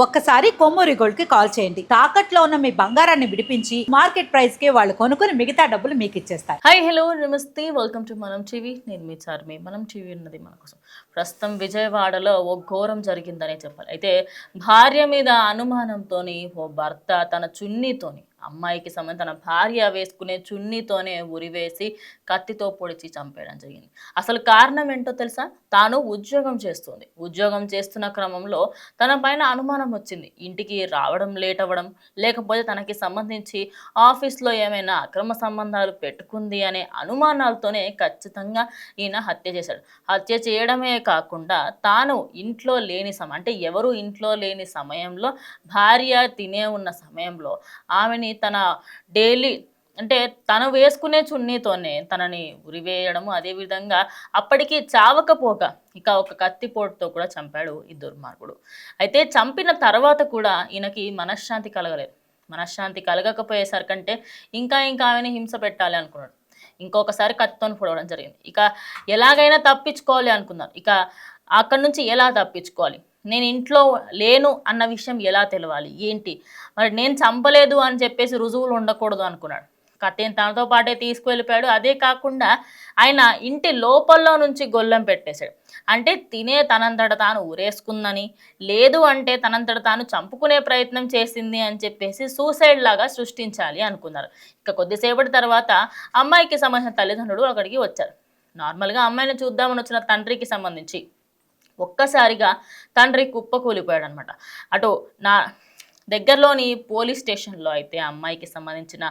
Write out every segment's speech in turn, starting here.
ఒక్కసారి కొమ్మూరి గోల్డ్ కి కాల్ చేయండి. తాకట్లో ఉన్న మీ బంగారాన్ని విడిపించి మార్కెట్ ప్రైస్ కి వాళ్ళు కొనుక్కుని మిగతా డబ్బులు మీకు ఇచ్చేస్తారు. హాయ్ హలో నమస్తే, వెల్కమ్ టు మనం టీవీ. నేను మీ చార్మి. మనం టీవీ ఉన్నది మన కోసం. ప్రస్తుతం విజయవాడలో ఓ ఘోరం జరిగిందనే చెప్పాలి. అయితే భార్య మీద అనుమానంతోని ఓ భర్త తన చున్నీతోని అమ్మాయికి సంబంధించి తన భార్య వేసుకునే చున్నీతోనే ఉరివేసి కత్తితో పొడిచి చంపేయడం జరిగింది. అసలు కారణం ఏంటో తెలుసా? తాను ఉద్యోగం చేస్తుంది. ఉద్యోగం చేస్తున్న క్రమంలో తన పైన అనుమానం వచ్చింది. ఇంటికి రావడం లేట్ అవ్వడం, లేకపోతే తనకి సంబంధించి ఆఫీస్లో ఏమైనా అక్రమ సంబంధాలు పెట్టుకుంది అనే అనుమానాలతోనే ఖచ్చితంగా ఈయన హత్య చేశాడు. హత్య చేయడమే కాకుండా తాను ఇంట్లో లేని అంటే ఎవరు ఇంట్లో లేని సమయంలో, భార్య తినే ఉన్న సమయంలో ఆమెని తన డైలీ అంటే తను వేసుకునే చున్నీతోనే తనని ఉరివేయడము, అదేవిధంగా అప్పటికి చావకపోగా ఇక ఒక కత్తిపోటుతో కూడా చంపాడు ఈ దుర్మార్గుడు. అయితే చంపిన తర్వాత కూడా ఈయనకి మనశ్శాంతి కలగలేదు. మనశ్శాంతి కలగకపోయేసరికంటే ఇంకా ఆమెని హింస పెట్టాలి అనుకున్నాడు. ఇంకొకసారి కత్తితోని పొడవడం జరిగింది. ఇక ఎలాగైనా తప్పించుకోవాలి అనుకున్నాను. ఇక అక్కడి నుంచి ఎలా తప్పించుకోవాలి, నేను ఇంట్లో లేను అన్న విషయం ఎలా తెలవాలి ఏంటి, మరి నేను చంపలేదు అని చెప్పేసి రుజువులు ఉండకూడదు అనుకున్నాడు. కత్తిని తనతో పాటే తీసుకువెళ్ళిపోయాడు. అదే కాకుండా ఆయన ఇంటి లోపల్లో నుంచి గొల్లెం పెట్టేశాడు. అంటే తినే తనంతట తాను ఊరేసుకుందని, లేదు అంటే తనంతట తాను చంపుకునే ప్రయత్నం చేసింది అని చెప్పేసి సూసైడ్ లాగా సృష్టించాలి అనుకున్నారు. ఇక కొద్దిసేపటి తర్వాత అమ్మాయికి సంబంధించిన తల్లిదండ్రులు అక్కడికి వచ్చారు. నార్మల్గా అమ్మాయిని చూద్దామని వచ్చిన తండ్రికి సంబంధించి ఒక్కసారిగా తండ్రి కుప్పకూలిపోయాడు అనమాట. అటు నా దగ్గరలోని పోలీస్ స్టేషన్లో అయితే అమ్మాయికి సంబంధించిన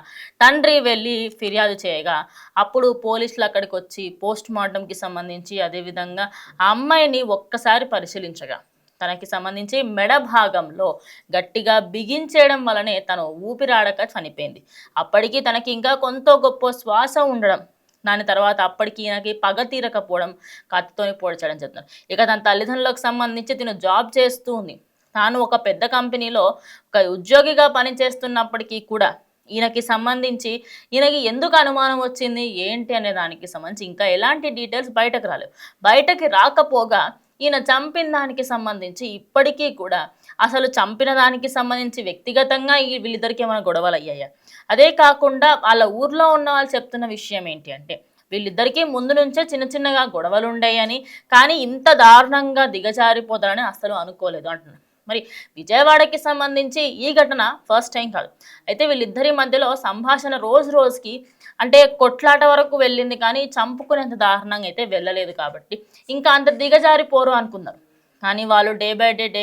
తండ్రి వెళ్ళి ఫిర్యాదు చేయగా అప్పుడు పోలీసులు అక్కడికి వచ్చి పోస్ట్ మార్టంకి సంబంధించి అదేవిధంగా ఆ అమ్మాయిని ఒక్కసారి పరిశీలించగా తనకి సంబంధించి మెడ భాగంలో గట్టిగా బిగించేయడం వలనే తను ఊపిరాడక చనిపోయింది. అప్పటికి తనకి ఇంకా కొంత గొప్ప శ్వాస ఉండడం, దాని తర్వాత అప్పటికి ఈయనకి పగ తీరకపోవడం కత్తితోని పొడిచడం జరుగుతుంది. ఇక తన తల్లిదండ్రులకు సంబంధించి తిను జాబ్ చేస్తూ ఉంది. తాను ఒక పెద్ద కంపెనీలో ఒక ఉద్యోగిగా పనిచేస్తున్నప్పటికీ కూడా ఈయనకి సంబంధించి ఈయనకి ఎందుకు అనుమానం వచ్చింది ఏంటి అనే దానికి సంబంధించి ఇంకా ఎలాంటి డీటెయిల్స్ బయటకు రాలేవు. బయటకి రాకపోగా ఈయన చంపిన దానికి సంబంధించి ఇప్పటికీ కూడా అసలు చంపిన దానికి సంబంధించి వ్యక్తిగతంగా వీళ్ళిద్దరికి ఏమైనా గొడవలు అయ్యాయా, అదే కాకుండా వాళ్ళ ఊర్లో ఉన్న వాళ్ళు చెప్తున్న విషయం ఏంటి అంటే వీళ్ళిద్దరికీ ముందు నుంచే చిన్నగా గొడవలు ఉండేయని, కానీ ఇంత దారుణంగా దిగజారిపోతారని అసలు అనుకోలేదు అంటున్నారు. మరి విజయవాడకి సంబంధించి ఈ ఘటన ఫస్ట్ టైం కాదు. అయితే వీళ్ళిద్దరి మధ్యలో సంభాషణ రోజుకి అంటే కొట్లాట వరకు వెళ్ళింది, కానీ చంపుకునేంత దారుణంగా అయితే వెళ్ళలేదు. కాబట్టి ఇంకా అంత దిగజారిపోరు అనుకున్నారు. కానీ వాళ్ళు డే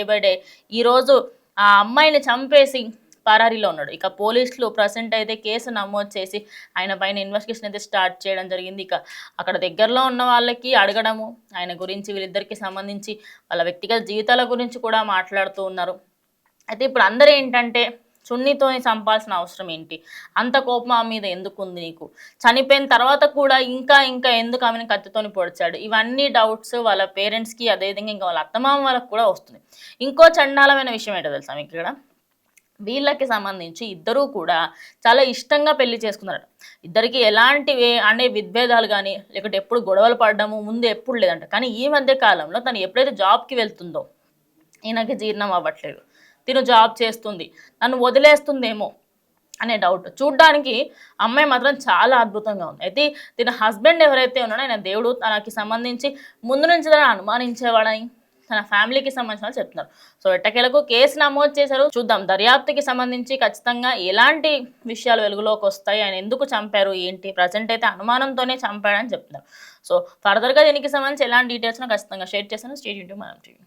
బై డే ఈరోజు ఆ అమ్మాయిని చంపేసి పరారీలో ఉన్నాడు. ఇక పోలీసులు ప్రజెంట్ అయితే కేసు నమోదు చేసి ఆయన పైన ఇన్వెస్టిగేషన్ అయితే స్టార్ట్ చేయడం జరిగింది. ఇక అక్కడ దగ్గరలో ఉన్న వాళ్ళకి అడగడము, ఆయన గురించి వీళ్ళిద్దరికి సంబంధించి వాళ్ళ వ్యక్తిగత జీవితాల గురించి కూడా మాట్లాడుతూ ఉన్నారు. అయితే ఇప్పుడు అందరూ ఏంటంటే చున్నీతోని చంపాల్సిన అవసరం ఏంటి, అంత కోపం ఆమె మీద ఎందుకు ఉంది నీకు, చనిపోయిన తర్వాత కూడా ఇంకా ఎందుకు ఆమెను కత్తితోని పొడిచాడు, ఇవన్నీ డౌట్స్ వాళ్ళ పేరెంట్స్కి అదేవిధంగా ఇంకా వాళ్ళ అత్తమామ వాళ్ళకి కూడా వస్తుంది. ఇంకో చండాలమైన విషయం ఏంటో తెలుసా మీకు? ఇక్కడ వీళ్ళకి సంబంధించి ఇద్దరూ కూడా చాలా ఇష్టంగా పెళ్లి చేసుకున్నారు. ఇద్దరికి ఎలాంటి అనే విద్భేదాలు కానీ లేకపోతే ఎప్పుడు గొడవలు పడడము ముందు ఎప్పుడు లేదంట. కానీ ఈ మధ్య కాలంలో తను ఎప్పుడైతే జాబ్కి వెళ్తుందో ఈయనకి జీర్ణం అవ్వట్లేదు. తిను జాబ్ చేస్తుంది, నన్ను వదిలేస్తుందేమో అనే డౌట్. చూడ్డానికి అమ్మాయి మాత్రం చాలా అద్భుతంగా ఉంది. అయితే తిన హస్బెండ్ ఎవరైతే ఉన్నాడో ఆయన దేవుడు, తనకి సంబంధించి ముందు నుంచి తను అనుమానించేవాడని తన ఫ్యామిలీకి సంబంధించిన వాళ్ళు చెప్తున్నారు. సో ఎట్టకేలకు కేసు నమోదు చేశారు. చూద్దాం దర్యాప్తుకి సంబంధించి ఖచ్చితంగా ఎలాంటి విషయాలు వెలుగులోకి వస్తాయి, ఆయన ఎందుకు చంపారు ఏంటి. ప్రజెంట్ అయితే అనుమానంతోనే చంపాడని చెప్తున్నారు. సో ఫర్దర్గా దీనికి సంబంధించి ఎలాంటి డీటెయిల్స్ ఖచ్చితంగా షేర్ చేస్తాను. స్టే ట్యూన్డ్ టు మనం టీవీ.